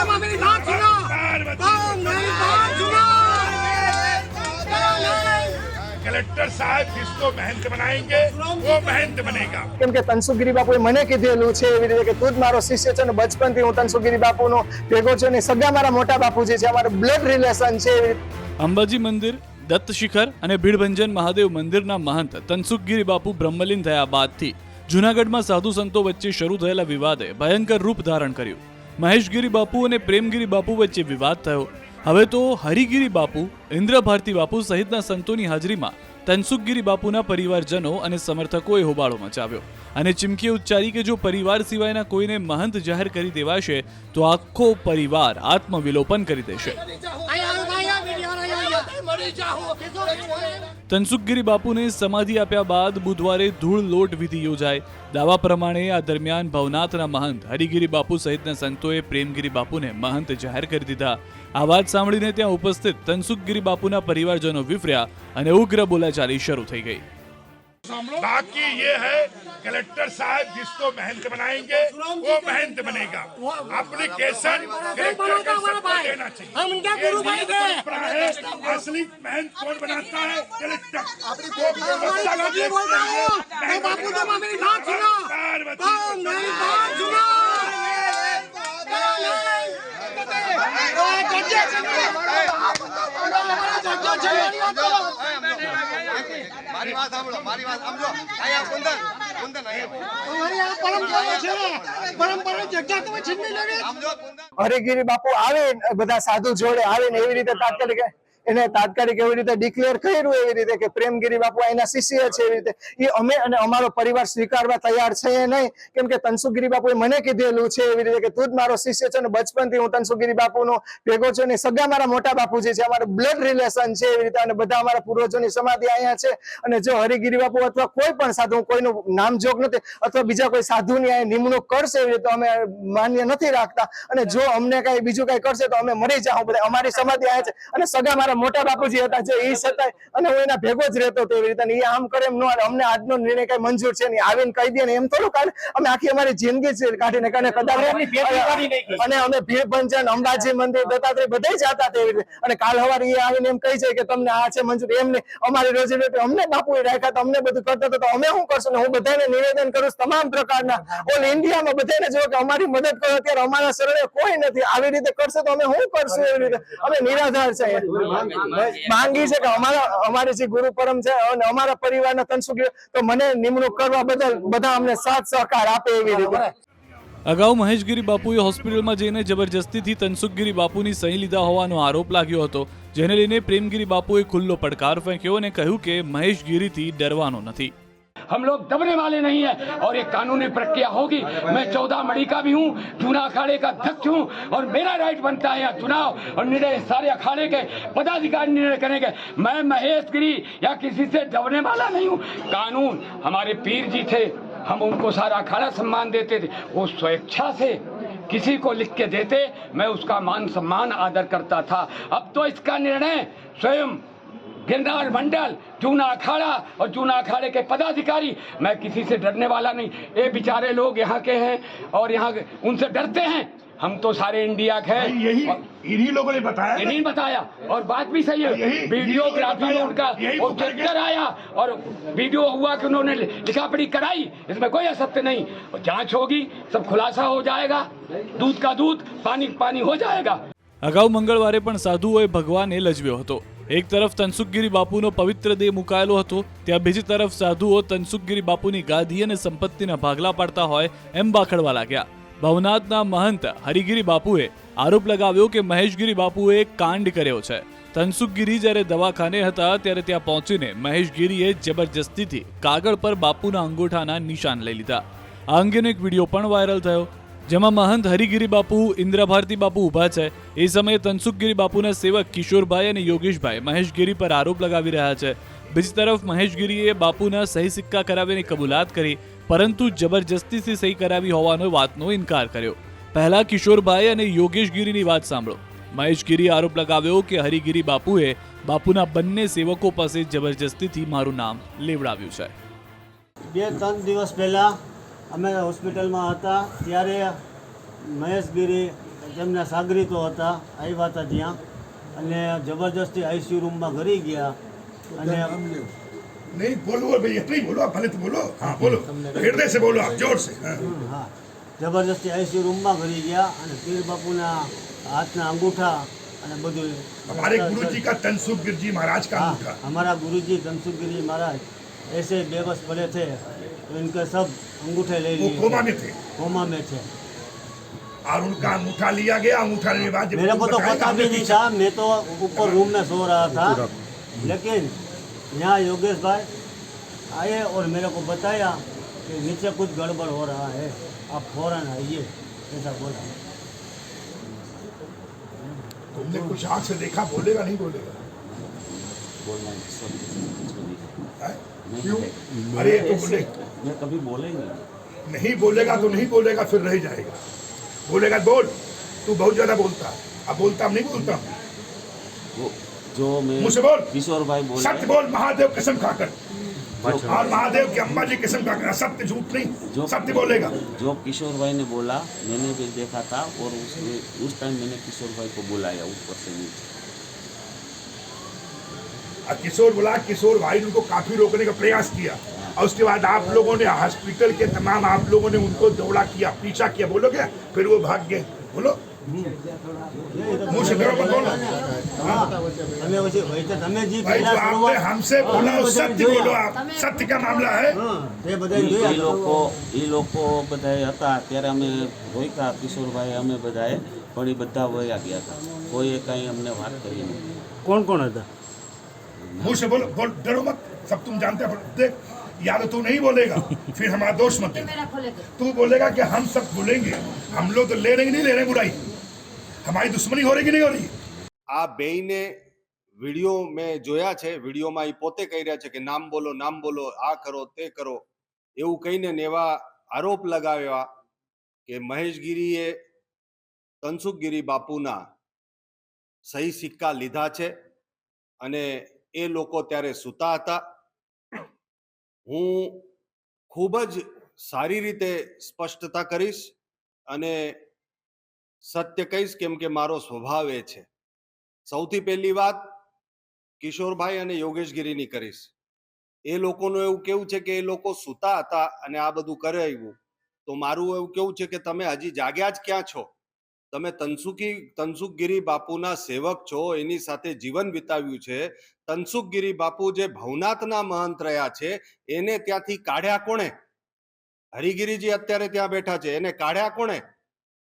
तुम मेरी बात सुनो, तुम मेरी बात सुनो। कलेक्टर साहब जिसको महंत बनाएंगे वो महंत बनेगा। કેમ કે તનસુખગીરી બાપુએ મને કીધેલું છે એવી રીતે કે તું જ મારો શિષ્ય છે ને બચપનથી હું તનસુખગીરી બાપુનો ભેગો છું ને સગા મારા મોટા બાપુજી છે, અમારું બ્લડ રિલેશન છે એવી રીતે। અંબાજી મંદિર, દત્ત શિખર અને ભીડભંજન મહાદેવ મંદિરના મહંત તનસુખગીરી બાપુ બ્રહ્મલીન થયા બાદથી જૂનાગઢમાં સાધુ સંતો વચ્ચે શરૂ થયેલા વિવાદે ભયંકર રૂપ ધારણ કર્યું। મહેશગીરી બાપુ અને પ્રેમગીરી બાપુ વચ્ચે વિવાદ થયો। હવે તો હરિગીરી બાપુ, ઇન્દ્ર ભારતી બાપુ સહિતના સંતોની હાજરીમાં તનસુખગીરી બાપુના પરિવારજનો અને સમર્થકોએ હોબાળો મચાવ્યો અને ચીમકી ઉચ્ચારી કે જો પરિવાર સિવાયના કોઈને મહંત જાહેર કરી દેવાશે તો આખો પરિવાર આત્મવિલોપન કરી દેશે। તનસુખગીરી બાપુને સમાધિ આપ્યા બાદ બુધવારે ધૂળ લોટ વિધિ યોજાઈ। દાવા પ્રમાણે આ દરમિયાન ભવનાથના મહંત હરિગીરી બાપુ સહિતના સંતોએ પ્રેમગીરી બાપુને મહંત જાહેર કરી દીધા। આ વાત સાંભળીને ત્યાં ઉપસ્થિત તનસુખગીરી બાપુના પરિવારજનો વિફર્યા અને ઉગ્ર બોલાચાલી શરૂ થઈ ગઈ। बाकी ये है कलेक्टर साहब जिसको महंत बनाएंगे वो महंत बनेगा। एप्लीकेशन कलेक्टर का सबको देना चाहिए। हम उनके गुरु भाई थे। असली महंत कौन बनाता है? कलेक्टर। बापू तुम मेरी बात सुनो, तुम मेरी बात सुनो। મારી વાત સાંભળો, મારી વાત સમજો। અહીંયા કુંદન અમારી આ પરંપરા છે, પરંપરા જગ્યા તમે છીનવી લેવી। સમજો કુંદન। હરિગીરી બાપુ આવે બધા સાધુ જોડે આવે ને એવી રીતે તાત્કાલિક એવી રીતે ડિક્લેર કર્યું એવી રીતે કે પ્રેમગીરી બાપુ એના શિષ્ય છે એવી રીતે એ અમે અને અમારો પરિવાર સ્વીકારવા તૈયાર છે નહીં। કેમ કે તનસુખગીરી બાપુએ મને કીધેલું છે એવી રીતે કે તું જ મારો શિષ્ય છે ને બચપનથી હું તનસુખગીરી બાપુનો ભેગો છું ને સગા મારા મોટા બાપુજી છે, અમારું બ્લડ રિલેશન છે એવી રીતે અને બધા અમારા પૂર્વજોની સમાધિ અહીંયા છે। અને જો હરિગીરી બાપુ અથવા કોઈ પણ સાધુ, કોઈનું નામજોગ નથી અથવા બીજા કોઈ સાધુની અહીંયા નિમણૂક કરશે એવી રીતે અમે માન્ય નથી રાખતા અને જો અમને કઈ બીજું કઈ કરશે તો અમે મરી જાઉં બધા। અમારી સમાધિ અહીંયા છે અને સગા મારા મોટા બાપુજી હતા જે એ છતાંય અને હું એના ભેગો જ રહેતો હતો એવી રીતે એ આમ કરે એમ ન હાલે। અમને આજનો નિર્ણય કઈ મંજૂર છે નહીં, આવીને કહી દે ને એમ થોડું કાઢે। અમે આખી અમારી જિંદગી કાઢીને કદાચ અને અમે ભીડભંજન, અંબાજી મંદિર, દત્તાત્રેય બધે જતા હતા એવી રીતે અને કાલ સવારે એ આવીને એમ કહી જાય કે તમને આ છે મંજૂર, એમ નહીં। અમારી રોજીરોટી અમને બાપુએ રાખ્યા તો અમને બધું કરતા હતા તો અમે શું કરશું ને હું બધાને નિવેદન કરું તમામ પ્રકારના ઓલ ઇન્ડિયામાં બધાને જો કે અમારી મદદ કરો, અત્યારે અમારા શરણે કોઈ નથી, આવી રીતે કરશે તો અમે શું કરશું એવી રીતે અમે નિરાધાર છે। માંગી છે કે અમારે જે ગુરુ પરમ છે અને અમારા પરિવારના તનસુખગીરી તો મને નિમણૂક કરવા બદલ બધા અમને સાથ સહકાર આપે એવી રીતે। અગાઉ મહેશગીરી બાપુએ હોસ્પિટલમાં જઈને જબરજસ્તીથી તનસુખગીરી બાપુની સહી લીધા હોવાનો આરોપ લાગ્યો હતો, જેને લઈને પ્રેમગીરી બાપુએ ખુલ્લો પડકાર ફેંક્યો અને કહ્યું કે મહેશગીરીથી ડરવાનો નથી। हम लोग दबने वाले नहीं हैं और एक कानूनी प्रक्रिया होगी। मैं 14 मई का भी हूँ, जूना अखाड़े का अध्यक्ष हूँ और मेरा राइट बनता है यहाँ चुनाव और निर्णय सारे अखाड़े के पदाधिकारी निर्णय करेंगे। मैं महेशगिरी या किसी से दबने वाला नहीं हूँ। कानून हमारे पीर जी थे, हम उनको सारा अखाड़ा सम्मान देते थे, वो स्वेच्छा से किसी को लिख के देते, मैं उसका मान सम्मान आदर करता था। अब तो इसका निर्णय स्वयं गिरनार मंडल, जूना अखाड़ा और जूना अखाड़े के पदाधिकारी, मैं किसी से डरने वाला नहीं। ये बेचारे लोग यहाँ के हैं और यहाँ उनसे डरते हैं। हम तो सारे इंडिया के हैं। यही इन्हीं लोगों ने बताया, इन्हीं बताया और बात भी सही है। वीडियोग्राफी में उनका ऑब्जेक्टर आया और वीडियो हुआ कि उन्होंने लिखा पढ़ी कराई, इसमें कोई असत्य नहीं। जांच होगी, सब खुलासा हो जाएगा, दूध का दूध, पानी पानी हो जाएगा। અગાઉ મંગળવારે પણ સાધુઓએ ભગવાને લજવ્યો હતો। એક તરફ તનસુખગીરી બાપુનો પવિત્ર દેહ મુકાયેલો હતો, ત્યાં બીજી તરફ સાધુઓ તનસુખગીરી બાપુની ગાદી અને સંપત્તિના ભાગલા પાડતા હોય એમ બાખડવા લાગ્યા। ભવનાથના મહંત હરિગીરી બાપુએ આરોપ લગાવ્યો કે મહેશગીરી બાપુએ એક કાંડ કર્યો છે। તનસુખગીરી જ્યારે દવાખાને હતા ત્યારે ત્યાં પહોંચીને મહેશગીરીએ જબરજસ્તીથી કાગળ પર બાપુના અંગૂઠાના નિશાન લઈ લીધા। આ અંગેનો એક વિડીયો પણ વાયરલ થયો, જેમાં મહંત હરિગીરી બાપુ, ઇન્દ્ર ભારતી બાપુ ઊભા છે। એ સમયે તનસુખગીરી બાપુના સેવક કિશોરભાઈ અને યોગેશભાઈ મહેશગીરી પર આરોપ લગાવી રહ્યા છે। બીજી તરફ મહેશગીરીએ બાપુના સહી સિક્કા કરાવીની કબૂલાત કરી, પરંતુ જબરજસ્તીથી સહી કરાવી હોવાનો વાતનો ઇનકાર કર્યો। પહેલા કિશોરભાઈ અને યોગેશગીરીની વાત સાંભળો। મહેશગીરીએ આરોપ લગાવ્યો કે હરિગીરી બાપુએ બાપુના બંને સેવકો પાસે જબરજસ્તીથી મારું નામ લેવડાવ્યું છે। 2-3 દિવસ પહેલાં અમે હોસ્પિટલમાં હતા ત્યારે મહેશગીરી તેમના સાગરીતો હતા, આવ્યા હતા ત્યાં અને જબરજસ્તી આઈસીયુ રૂમમાં ઘરી ગયા અને नहीं बोलो भैया, नहीं बोलो आप, भले तो बोलो, हाँ बोलो, हृदय से बोलो आप, जोर से, हाँ। હા જબરજસ્તી આઈસીયુ રૂમમાં ઘરી ગયા અને પીર બાપુના હાથના અંગૂઠા અને બધું हमारे गुरुजी का तनसुख गिर जी महाराज का हाँ, अंगूठा, हमारा गुरुजी धनसुख गिरी महाराज ऐसे बेबस पड़े थे तो इनके सब अंगूठे ले वो लिए कोमा थे, में थे कोमा में थे। और उनका अंगूठा लिया गया। अंगूठा लेने के बाद जब मेरे को तो बताया कि पता हमने भी नहीं पूछा, था, मैं तो ऊपर रूम में सो रहा था, लेकिन यहाँ योगेश भाई आए और मेरे को बताया कि नीचे कुछ गड़बड़ हो रहा है, आप फौरन आइए, ऐसा बोला। तुमने कुछ आँख से देखा, बोलेगा नहीं बोलेगा? हैं? क्यों? अरे ये तो बोले, मैं कभी बोलेंगे नहीं बोलेगा तो नहीं बोलेगा, फिर रह जाएगा। बोलेगा तो बोल, तू बहुत ज्यादा बोलता, अब बोलता नहीं बोलता, वो जो मैं मुझसे बोल, किशोर भाई बोले सत्य बोल, महादेव कसम खाकर, जो, और महादेव की अम्मा जी कसम खाकर, सत्य झूठ नहीं, जो- सत्य बोलेगा। जो किशोर भाई ने बोला मैंने भी देखा था और उस टाइम मैंने किशोर भाई को बुलाया ऊपर से नीचे। और किशोर बोला, किशोर भाई ने उनको काफी रोकने का प्रयास किया और उसके बाद आप लोगों ने हॉस्पिटल के तमाम आप लोगों ने उनको दौड़ा किया, पीछा किया, बोलो क्या? फिर वो भाग गए, बोलो मुंह से डरो मत बोलो। हाँ, हमें वैसे वैसे हमें जी भाई जो पहला आपने शुरुआत- हमसे बोला हाँ, वो सत्य बोलो, आप सत्य का मामला है। हाँ, ये बताइए જોયા એ લોકો બધાએ હતા ત્યારે અમે રોક્યા કિશોરભાઈ અમે બધાએ પણ એ બધા વયા ગયા હતા, કોઈએ કાંઈ અમને વાત કરી નહીં। कौन कौन था? मुंह से बोलो, बोल, डरो मत, सब तुम जानते हो। देख, या तो तू नहीं बोलेगा फिर हमारा दोष मत देना, तू बोलेगा कि हम सब बोलेंगे, हम लोग तो ले रहे नहीं ले रहे बुराई, हमारी दुश्मनी हो रही कि नहीं हो रही? આ બેયને વિડીયો મેં જોયા છે, વિડીયોમાં એ પોતે કહી રહ્યા છે કે નામ બોલો, આ કરો તે કરો એવું કહીને ને એવા આરોપ લગાવ્યા કે મહેશગીરીએ તનસુખગીરી બાપુના સહી સિક્કા લીધા છે અને એ લોકો ત્યારે સૂતા હતા। હું ખૂબ જ સારી રીતે સ્પષ્ટતા કરીશ અને સત્ય કહીશ કેમ કે મારો સ્વભાવ એ છે। સૌથી પહેલી વાત કિશોરભાઈ અને યોગેશગીરીની કરીશ। એ લોકોનું એવું કેવું છે કે એ લોકો સૂતા હતા અને આ બધું કરાવ્યું, તો મારું એવું કેવું છે કે તમે હજી જાગ્યા જ ક્યાં છો? તમે તનસુખગીરી બાપુના સેવક છો, એની સાથે જીવન વિતાવ્યું છે। તનસુખગીરી બાપુ જે ભવનાથના મહંત રહ્યા છે એને ત્યાંથી કાઢ્યા કોણે? હરિગીરીજી અત્યારે ત્યાં બેઠા છે, એને કાઢ્યા કોણે?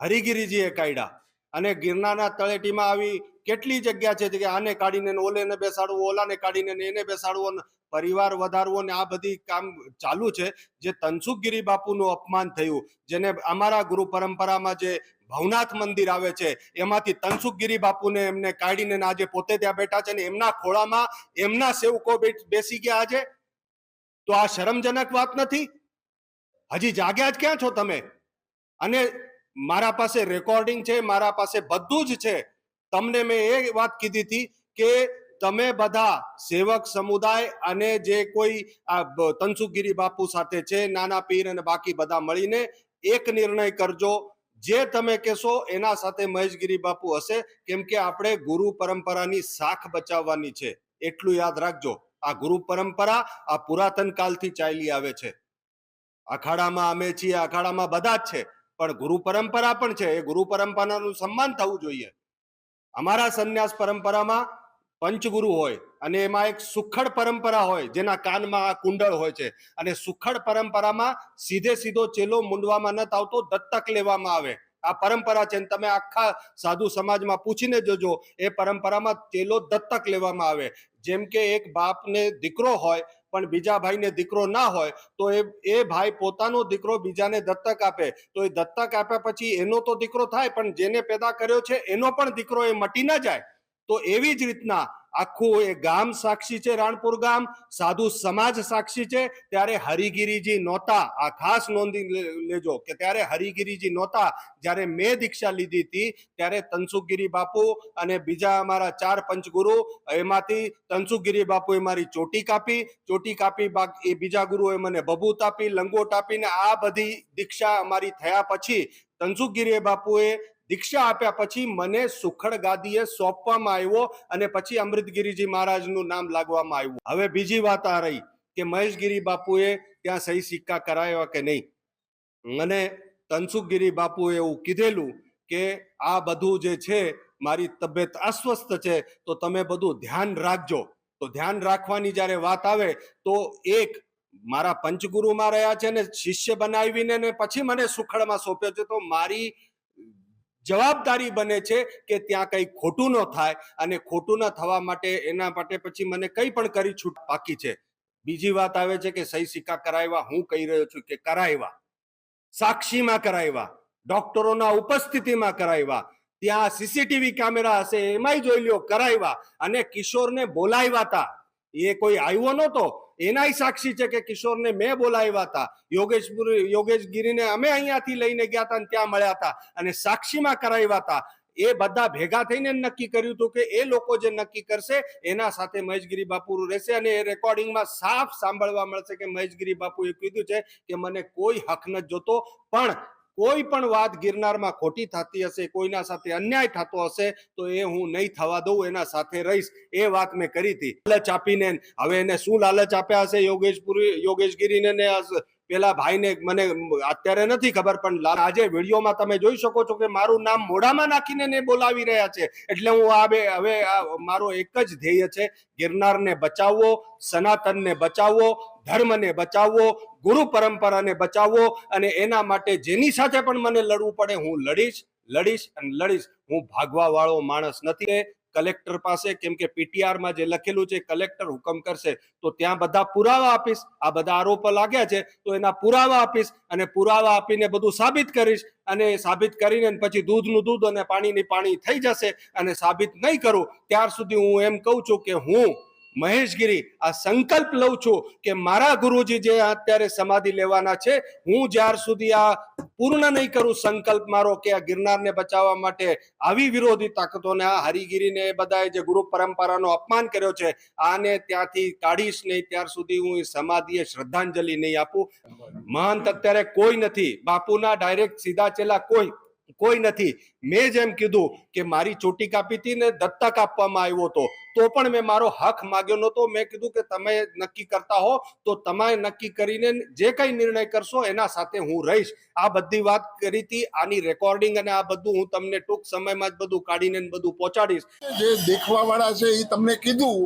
હરિગીરીજીએ કાઢ્યા। અને ગિરનારના તળેટીમાં આવી કેટલી જગ્યા છે કે આને કાઢીને ઓલેને બેસાડવું, ઓલાને કાઢીને એને બેસાડવું, પરિવાર વધારવો ને આ બધી કામ ચાલુ છે। જે તનસુખગીરી બાપુનું અપમાન થયું, જેને અમારા ગુરુ પરંપરામાં જે ભવનાથ મંદિર આવે છે એમાંથી તનસુખગીરી બાપુને એમને કાઢીને આજે પોતે ત્યાં બેઠા છે ને એમના ખોળામાં એમના સેવકો બેસી ગયા આજે, તો આ શરમજનક વાત નથી? હજી જાગ્યા જ ક્યાં છો તમે? અને મારા પાસે રેકોર્ડિંગ છે, મારા પાસે બધું જ છે। તમને મેં એ વાત કીધી હતી કે તમે બધા સેવક સમુદાય અને જે કોઈ આ તનસુખગીરી બાપુ સાથે છે, નાના પીર અને બાકી બધા મળીને એક નિર્ણય કરજો, જે તમે કહેશો એના સાથે મહેશગીરી બાપુ હશે, કેમ કે આપણે ગુરુ પરંપરાની શાખ બચાવવાની છે। એટલું યાદ રાખજો, આ ગુરુ પરંપરા આ પુરાતન કાળથી ચાલી આવે છે। અખાડામાં અમે છીએ, અખાડામાં બધા જ છે, પણ ગુરુ પરંપરા પણ છે, એ ગુરુ પરંપરાનું સન્માન થવું જોઈએ। અમારા સંન્યાસ પરંપરામાં પંચગુરુ હોય અને એમાં એક સુખડ પરંપરા હોય જેના કાનમાં આ કુંડળ હોય છે, અને સુખડ પરંપરામાં સીધે સીધો ચેલો મુંડવામાં નથી આવતો, દત્તક લેવામાં આવે। આ પરંપરા છે, તમે આખા સાધુ સમાજમાં પૂછીને જોજો, એ પરંપરામાં ચેલો દત્તક લેવામાં આવે। જેમ કે એક બાપને દીકરો હોય પણ બીજા ભાઈને દીકરો ના હોય તો એ ભાઈ પોતાનો દીકરો બીજાને દત્તક આપે, તો એ દત્તક આપ્યા પછી એનો તો દીકરો થાય પણ જેને પેદા કર્યો છે એનો પણ દીકરો એ મટી ના જાય। તો એવી જ રીતના આખું એ ગામ સાક્ષી છે, રાણપુર ગામ, સાધુ સમાજ સાક્ષી છે। ત્યારે હરિગીરીજી નહોતા, આ ખાસ નોંધી લેજો કે ત્યારે હરિગીરીજી નહોતા। જ્યારે મેં દીક્ષા લીધી હતી ત્યારે તનસુખગીરી બાપુ અને બીજા અમારા 4 પંચગુરુ, એમાંથી તનસુખગીરી બાપુએ મારી ચોટી કાપી, એ બીજા ગુરુએ મને બબૂત આપી, લંગોટ આપીને આ બધી દીક્ષા અમારી થયા પછી તનસુખગીરી બાપુએ દીક્ષા આપ્યા પછી મને સુખડ ગાદીએ સોંપવામાં આવ્યો અને પછી અમૃતગીરીજી મહારાજનું નામ લાગવામાં આવ્યું. હવે બીજી વાત આ રહી કે મહેશગીરી બાપુએ ત્યાં સહી સિક્કા કરાવ્યા કે નહીં. મને તનસુખગીરી બાપુએ એવું કીધેલું કે આ બધું જે છે મારી તબિયત અસ્વસ્થ છે તો તમે બધું ધ્યાન રાખજો. તો ધ્યાન રાખવાની જ્યારે વાત આવે તો એક મારા પંચગુરુમાં રહ્યા છે ને શિષ્ય બનાવીને ને પછી મને સુખડમાં સોંપ્યો છે, તો મારી જવાબદારી બને છે કે ત્યાં કંઈ ખોટું ન થાય અને ખોટું ન થવા માટે એના માટે પછી મને કંઈ પણ કરી છૂટ બાકી છે. બીજી વાત આવે છે કે સહી સિક્કા કરાવ્યા. હું કહી રહ્યો છું કે કરાવ્યા, સાક્ષીમાં કરાવ્યા, ડોક્ટરોના ઉપસ્થિતિમાં કરાવ્યા, ત્યાં સીસીટીવી કેમેરા હશે એમાંય જોઈ લ્યો કરાવ્યા, અને કિશોરને બોલાવ્યા હતા. એ કોઈ આવ્યો નહોતો, એનાય સાક્ષી છે કે કિશોરને મેં બોલાવ્યા હતા. યોગેશ ગીરીને અમે અહીંયાથી લઈને ગયા હતા અને ત્યાં મળ્યા હતા અને સાક્ષીમાં કરાવ્યા હતા. એ બધા ભેગા થઈને નક્કી કર્યું હતું કે એ લોકો જે નક્કી કરશે એના સાથે મહેશગીરી બાપુ રહેશે. અને એ રેકોર્ડિંગમાં સાફ સાંભળવા મળશે કે મહેશગીરી બાપુએ કીધું છે કે મને કોઈ હક નથી જોતો, પણ કોઈ પણ વાત ગિરનારમાં ખોટી થતી હશે, કોઈના સાથે અન્યાય થતો હશે તો એ હું નહીં થવા દઉં, એના સાથે રહીશ. એ વાત મેં કરી હતી લાલચ આપીને. હવે એને શું લાલચ આપ્યા હશે યોગેશગીરીને ને પેલા ભાઈને મને અત્યારે નથી ખબર, પણ આજે વિડીયોમાં તમે જોઈ શકો છો કે મારું નામ મોઢામાં નાખીને ને બોલાવી રહ્યા છે. એટલે હું હવે મારો એક જ ધ્યેય છે, ગિરનારને બચાવવો, સનાતનને બચાવવો, ધર્મને બચાવવો, ગુરુ પરંપરાને બચાવવો. અને એના માટે જેની સાથે પણ મને લડવું પડે હું લડીશ અને લડીશ. હું ભાગવા વાળો માણસ નથી. કલેક્ટર પાસે, કેમ કે પીટીઆરમાં જે લખેલું છે કલેક્ટર હુકમ કરશે તો ત્યાં બધા પુરાવા આપીશ. આ બધા આરોપો લાગ્યા છે તો એના પુરાવા આપીશ અને પુરાવા આપીને બધું સાબિત કરીશ. અને સાબિત કરીને પછી દૂધનું દૂધ અને પાણીની પાણી થઈ જશે. અને સાબિત નહીં કરું ત્યાર સુધી હું એમ કહું છું કે હું મહેશગીરી આ સંકલ્પ લઉં છું કે મારા ગુરુજી જે અત્યારે સમાધિ લેવાના છે, હું જ્યાર સુધી આ પૂર્ણ નહીં કરું સંકલ્પ મારો કે આ ગિરનારને બચાવવા માટે આવી વિરોધી તાકાતોને, આ હરિગીરીને એ બધાએ જે ગુરુ પરંપરાનો અપમાન કર્યો છે આને ત્યાંથી કાઢીશ નહીં ત્યાર સુધી હું સમાધિએ શ્રદ્ધાંજલિ નહીં આપું. મહંત અત્યારે કોઈ નથી, બાપુના ડાયરેક્ટ સીધા ચેલા કોઈ નથી. મેં જેમ કીધું કે મારી ચોટી કાપી હતી ને દત્તક આપવામાં આવ્યો હતો તો પણ મેં મારો હક માગ્યો નહોતો. મેં કીધું કે તમે નક્કી કરતા હો તો તમે નક્કી કરીને જે કઈ નિર્ણય કરશો એના સાથે હું રહીશ. આ બધી વાત કરી હતી. આની રેકોર્ડિંગ અને આ બધું હું તમને ટૂંક સમયમાં જ બધું કાઢીને બધું પહોંચાડીશ. જે દેખવા વાળા છે એ તમને કીધું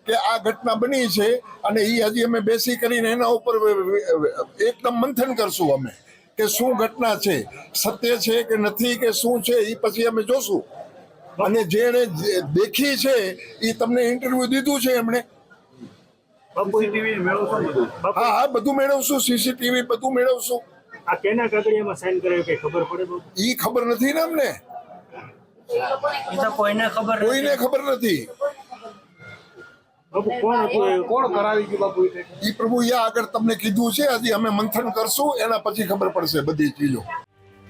કે આ ઘટના બની છે અને એ હજી અમે બેસી કરીને એના ઉપર એકદમ મંથન કરશું અમે કે શું ઘટના છે, સત્ય છે કે નથી કે શું છે, એ પછી અમે જોશું. અને જેને દેખી છે એ તમને ઇન્ટરવ્યુ દીધું છે એમણે. હા બધું મેળવશું, સીસીટીવી બધું મેળવશું. આ કેના કાગળિયામાં સાઈન કરાયો કે ખબર પડે? એ ખબર નથી ને અમને, કોઈને ખબર નથી. કોણ કરાવી ગયું બાપુ? એ પ્રભુ આગળ તમને કીધું છે, હજી અમે મંથન કરશું એના પછી ખબર પડશે બધી ચીજો.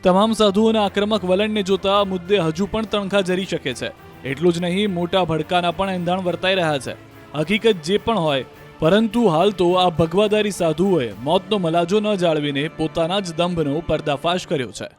તમામ સાધુઓના આક્રમક વલણને જોતા મુદ્દે હજુ પણ તણખા જરી શકે છે. એટલું જ નહીં, મોટા ભડકાના પણ એંધાણ વર્તાઈ રહ્યા છે. હકીકત જે પણ હોય, પરંતુ હાલ તો આ ભગવાદારી સાધુઓએ મોતનો મલાજો ન જાળવીને પોતાના જ દંભનો પર્દાફાશ કર્યો છે.